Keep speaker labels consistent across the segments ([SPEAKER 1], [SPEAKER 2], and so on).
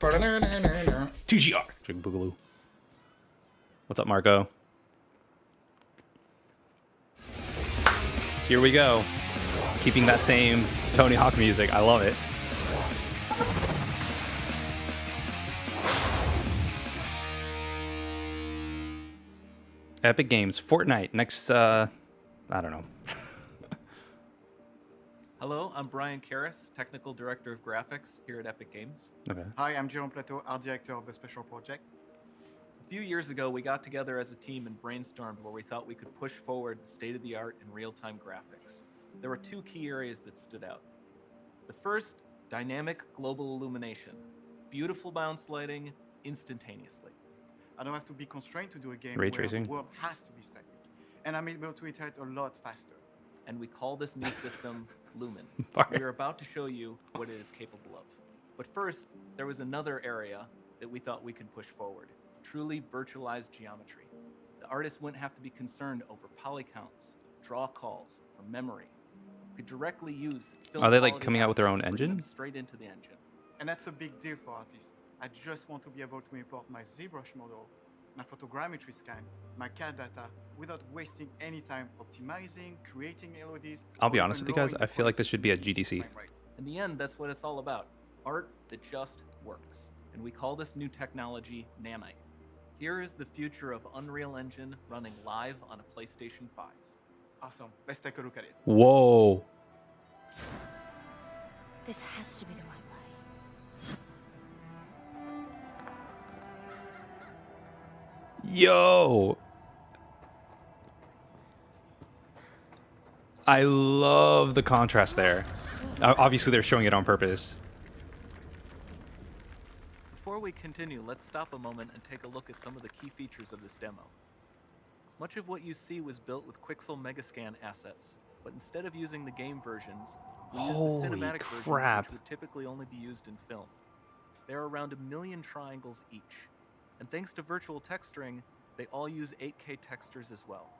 [SPEAKER 1] TGR. Drink Boogaloo. What's up, Marco? Here we go. Keeping that same Tony Hawk music. I love it. Epic Games, Fortnite. Next, I don't know.
[SPEAKER 2] Hello, I'm Brian Karras, Technical Director of Graphics here at Epic Games.
[SPEAKER 1] Okay.
[SPEAKER 3] Hi, I'm Geoff Plateau, Art Director of the Special Project.
[SPEAKER 2] A few years ago, we got together as a team and brainstormed where we thought we could push forward the state-of-the-art in real-time graphics. There were two key areas that stood out. The first, dynamic global illumination. Beautiful bounce lighting instantaneously.
[SPEAKER 3] I don't have to be constrained to do a game
[SPEAKER 1] Ray
[SPEAKER 3] where
[SPEAKER 1] tracing.
[SPEAKER 3] the world has to be static. And I'm able to iterate a lot faster.
[SPEAKER 2] And we call this new system Lumen.
[SPEAKER 1] Right.
[SPEAKER 2] We are about to show you what it is capable of. But first, there was another area that we thought we could push forward. Truly virtualized geometry. The artist wouldn't have to be concerned over poly counts, draw calls, or memory. We could directly use film
[SPEAKER 1] Are they like
[SPEAKER 2] quality
[SPEAKER 1] coming out with their
[SPEAKER 2] assets
[SPEAKER 1] own
[SPEAKER 2] and bring them
[SPEAKER 1] engine?
[SPEAKER 2] straight into the engine.
[SPEAKER 3] And that's a big deal for artists. I just want to be able to import my ZBrush model, my photogrammetry scan, my CAD data, without wasting any time optimizing, creating LODs.
[SPEAKER 1] I'll be honest with you guys, I feel like this should be at GDC.
[SPEAKER 2] In the end, that's what it's all about. Art that just works. And we call this new technology Nanite. Here is the future of Unreal Engine running live on a PlayStation 5.
[SPEAKER 3] Awesome. Let's take a look at it.
[SPEAKER 1] Whoa.
[SPEAKER 4] This has to be the right way.
[SPEAKER 1] Yo. I love the contrast there. Obviously, they're showing it on purpose.
[SPEAKER 2] Before we continue, let's stop a moment and take a look at some of the key features of this demo. Much of what you see was built with Quixel Megascan assets, but instead of using the game versions, we used the
[SPEAKER 1] Holy
[SPEAKER 2] cinematic
[SPEAKER 1] crap.
[SPEAKER 2] versions, which would typically only be used in film. There are around 1 million triangles each, and thanks to virtual texturing, they all use 8K textures as well.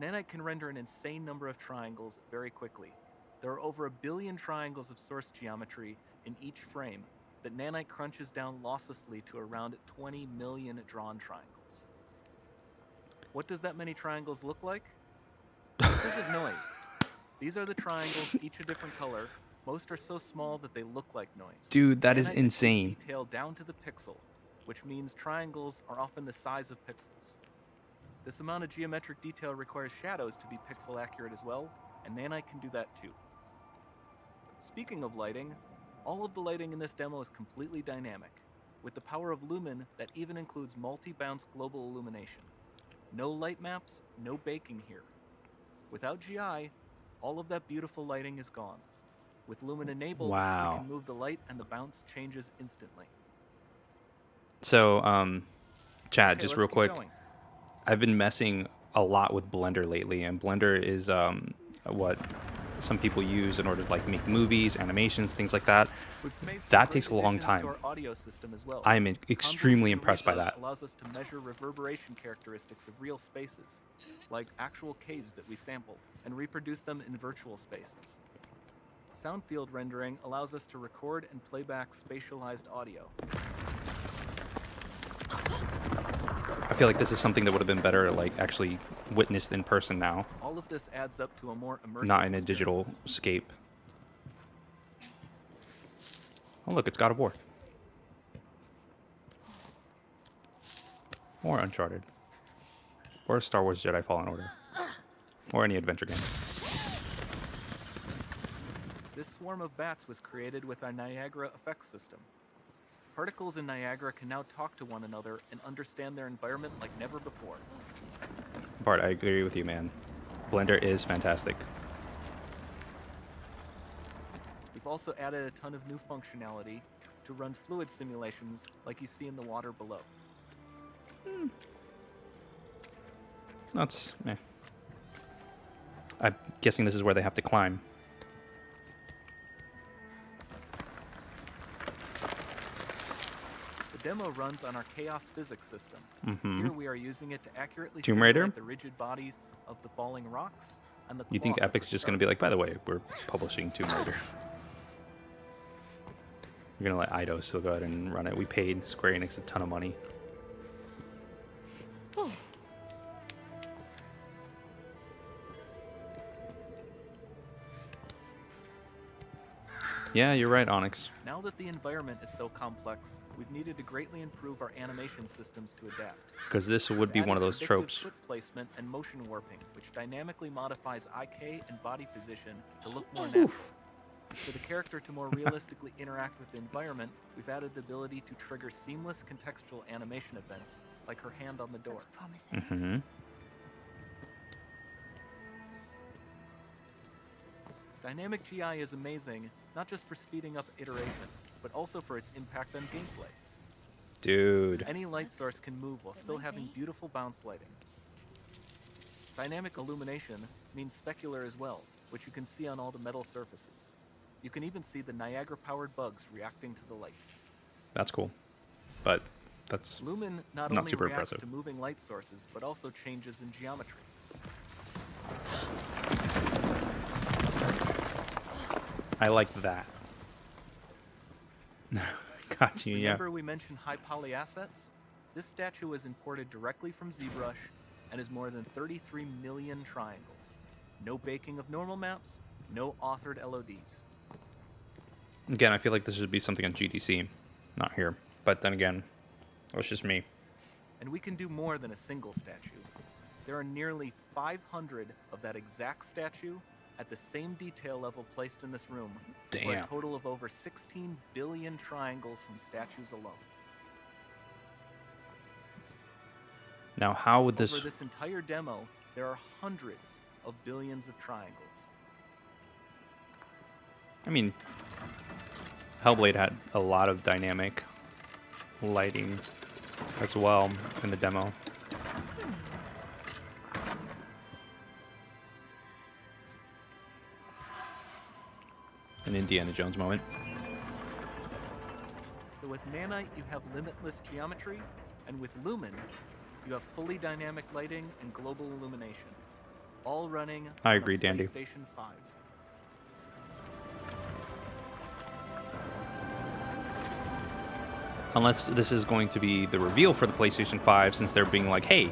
[SPEAKER 2] Nanite can render an insane number of triangles very quickly. There are over 1 billion triangles of source geometry in each frame that Nanite crunches down losslessly to around 20 million drawn triangles. What does that many triangles look like? This isn't noise. These are the triangles, each a different color. Most are so small that they look like noise.
[SPEAKER 1] Dude, that is
[SPEAKER 2] Nanite
[SPEAKER 1] insane.
[SPEAKER 2] detail down to the pixel, which means triangles are often the size of pixels. This amount of geometric detail requires shadows to be pixel accurate as well, and Nanite can do that too. Speaking of lighting, all of the lighting in this demo is completely dynamic. With the power of Lumen, that even includes multi-bounce global illumination. No light maps, no baking here. Without GI, all of that beautiful lighting is gone. With Lumen enabled,
[SPEAKER 1] Wow.
[SPEAKER 2] we can move the light and the bounce changes instantly.
[SPEAKER 1] So, Chad,
[SPEAKER 2] Okay,
[SPEAKER 1] just
[SPEAKER 2] let's
[SPEAKER 1] real
[SPEAKER 2] keep
[SPEAKER 1] quick.
[SPEAKER 2] going.
[SPEAKER 1] I've been messing a lot with Blender lately, and Blender is what some people use in order to like make movies, animations, things like that.
[SPEAKER 2] We've made some
[SPEAKER 1] That
[SPEAKER 2] great
[SPEAKER 1] takes a long
[SPEAKER 2] additions to
[SPEAKER 1] time.
[SPEAKER 2] our audio system as well.
[SPEAKER 1] I am extremely
[SPEAKER 2] Convolution
[SPEAKER 1] impressed by
[SPEAKER 2] reverb
[SPEAKER 1] that.
[SPEAKER 2] allows us to measure reverberation characteristics of real spaces, like actual caves that we sampled, and reproduce them in virtual spaces. Sound field rendering allows us to record and play back spatialized audio.
[SPEAKER 1] I feel like this is something that would have been better like actually witnessed in person now,
[SPEAKER 2] All of this adds up to a more immersive
[SPEAKER 1] not in a
[SPEAKER 2] experience.
[SPEAKER 1] digital scape. Oh look, it's God of War. Or Uncharted. Or Star Wars Jedi Fallen Order. Or any adventure game.
[SPEAKER 2] This swarm of bats was created with our Niagara effects system. Particles in Niagara can now talk to one another and understand their environment like never before.
[SPEAKER 1] Bart, I agree with you, man. Blender is fantastic.
[SPEAKER 2] We've also added a ton of new functionality to run fluid simulations like you see in the water below.
[SPEAKER 1] That's eh. I'm guessing this is where they have to climb.
[SPEAKER 2] The demo runs on our chaos physics system.
[SPEAKER 1] Mm-hmm.
[SPEAKER 2] Here we are using it to accurately
[SPEAKER 1] Tomb Raider?
[SPEAKER 2] simulate the rigid bodies of the falling rocks and the
[SPEAKER 1] You think
[SPEAKER 2] cloth of
[SPEAKER 1] Epic's
[SPEAKER 2] the
[SPEAKER 1] just going to
[SPEAKER 2] stars.
[SPEAKER 1] be like, by the way, we're publishing Tomb Raider. We're gonna let Ido still go ahead and run it. We paid Square Enix a ton of money. Yeah, you're right, Onyx.
[SPEAKER 2] Now that the environment is so complex, we've needed to greatly improve our animation systems to adapt.
[SPEAKER 1] Because this would be
[SPEAKER 2] We've
[SPEAKER 1] one of
[SPEAKER 2] added
[SPEAKER 1] those
[SPEAKER 2] predictive
[SPEAKER 1] tropes.
[SPEAKER 2] Foot placement and motion warping, which dynamically modifies IK and body position to look more natural. For the character to more realistically interact with the environment, we've added the ability to trigger seamless contextual animation events, like her hand on the door.
[SPEAKER 4] That's promising.
[SPEAKER 1] Mm-hmm.
[SPEAKER 2] Dynamic GI is amazing, not just for speeding up iteration, but also for its impact on gameplay.
[SPEAKER 1] Dude.
[SPEAKER 2] Any light source can move while still having beautiful bounce lighting. Dynamic illumination means specular as well, which you can see on all the metal surfaces. You can even see the Niagara-powered bugs reacting to the light.
[SPEAKER 1] That's cool. But that's
[SPEAKER 2] Lumen not
[SPEAKER 1] not
[SPEAKER 2] only
[SPEAKER 1] super
[SPEAKER 2] reacts
[SPEAKER 1] impressive.
[SPEAKER 2] to moving light sources, but also changes in geometry.
[SPEAKER 1] I like that. Got you, yeah.
[SPEAKER 2] Remember we mentioned high poly assets? This statue was imported directly from ZBrush and is more than 33 million triangles. No baking of normal maps, no authored LODs.
[SPEAKER 1] Again, I feel like this should be something on GDC, not here. But then again, that's just me.
[SPEAKER 2] And we can do more than a single statue. There are nearly 500 of that exact statue at the same detail level placed in this room, for a
[SPEAKER 1] Damn.
[SPEAKER 2] total of over 16 billion triangles from statues alone.
[SPEAKER 1] Now, how would
[SPEAKER 2] Over
[SPEAKER 1] this...
[SPEAKER 2] this entire demo, there are hundreds of billions of triangles.
[SPEAKER 1] I mean, Hellblade had a lot of dynamic lighting as well in the demo. An Indiana Jones moment.
[SPEAKER 2] So with Nanite, you have limitless geometry, and with Lumen, you have fully dynamic lighting and global illumination, all running
[SPEAKER 1] I
[SPEAKER 2] on
[SPEAKER 1] agree,
[SPEAKER 2] a
[SPEAKER 1] Dandy.
[SPEAKER 2] PlayStation 5.
[SPEAKER 1] Unless this is going to be the reveal for the PlayStation 5, since they're being like, hey,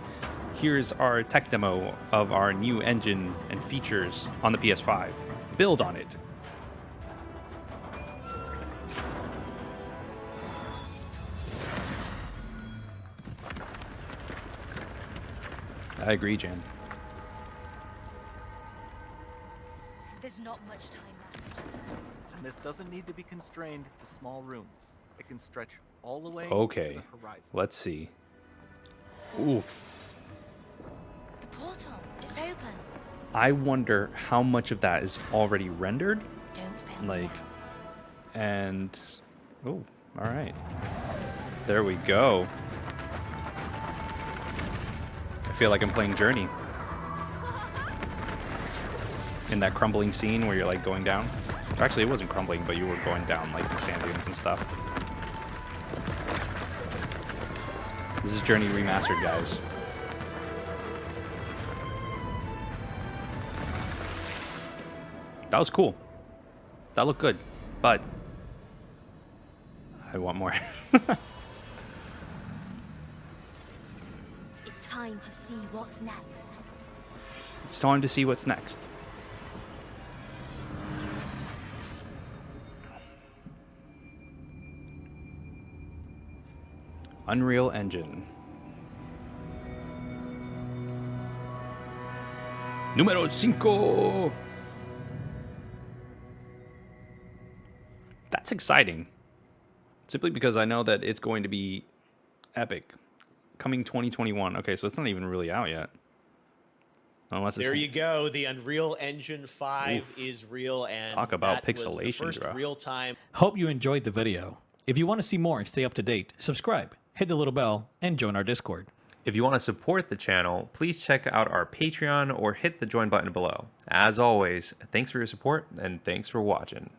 [SPEAKER 1] here's our tech demo of our new engine and features on the PS5. Build on it. I agree, Jen.
[SPEAKER 4] There's not much time left.
[SPEAKER 2] And this doesn't need to be constrained to small rooms. It can stretch all the way
[SPEAKER 1] Okay,
[SPEAKER 2] to the horizon.
[SPEAKER 1] let's see. Oof.
[SPEAKER 4] The portal is open.
[SPEAKER 1] I wonder how much of that is already rendered.
[SPEAKER 4] Don't fail me
[SPEAKER 1] Like,
[SPEAKER 4] now.
[SPEAKER 1] and... Oh, all right. There we go. I feel like I'm playing Journey. In that crumbling scene where you're like going down. Or actually, it wasn't crumbling, but you were going down like the sand dunes and stuff. This is Journey Remastered, guys. That was cool. That looked good, but I want more.
[SPEAKER 4] It's time to see what's next.
[SPEAKER 1] It's time to see what's next. Unreal Engine. Número 5. That's exciting. Simply because I know that it's going to be epic. Coming 2021. Okay, so it's not even really out yet. Unless it's
[SPEAKER 5] There you go. The Unreal Engine 5
[SPEAKER 1] Oof.
[SPEAKER 5] is real, and
[SPEAKER 1] Talk about
[SPEAKER 5] that was the
[SPEAKER 1] pixelation,
[SPEAKER 5] first
[SPEAKER 1] bro.
[SPEAKER 5] real-time.
[SPEAKER 6] Hope you enjoyed the video. If you want to see more and stay up to date, subscribe, hit the little bell, and join our Discord.
[SPEAKER 7] If you want to support the channel, please check out our Patreon or hit the join button below. As always, thanks for your support and thanks for watching.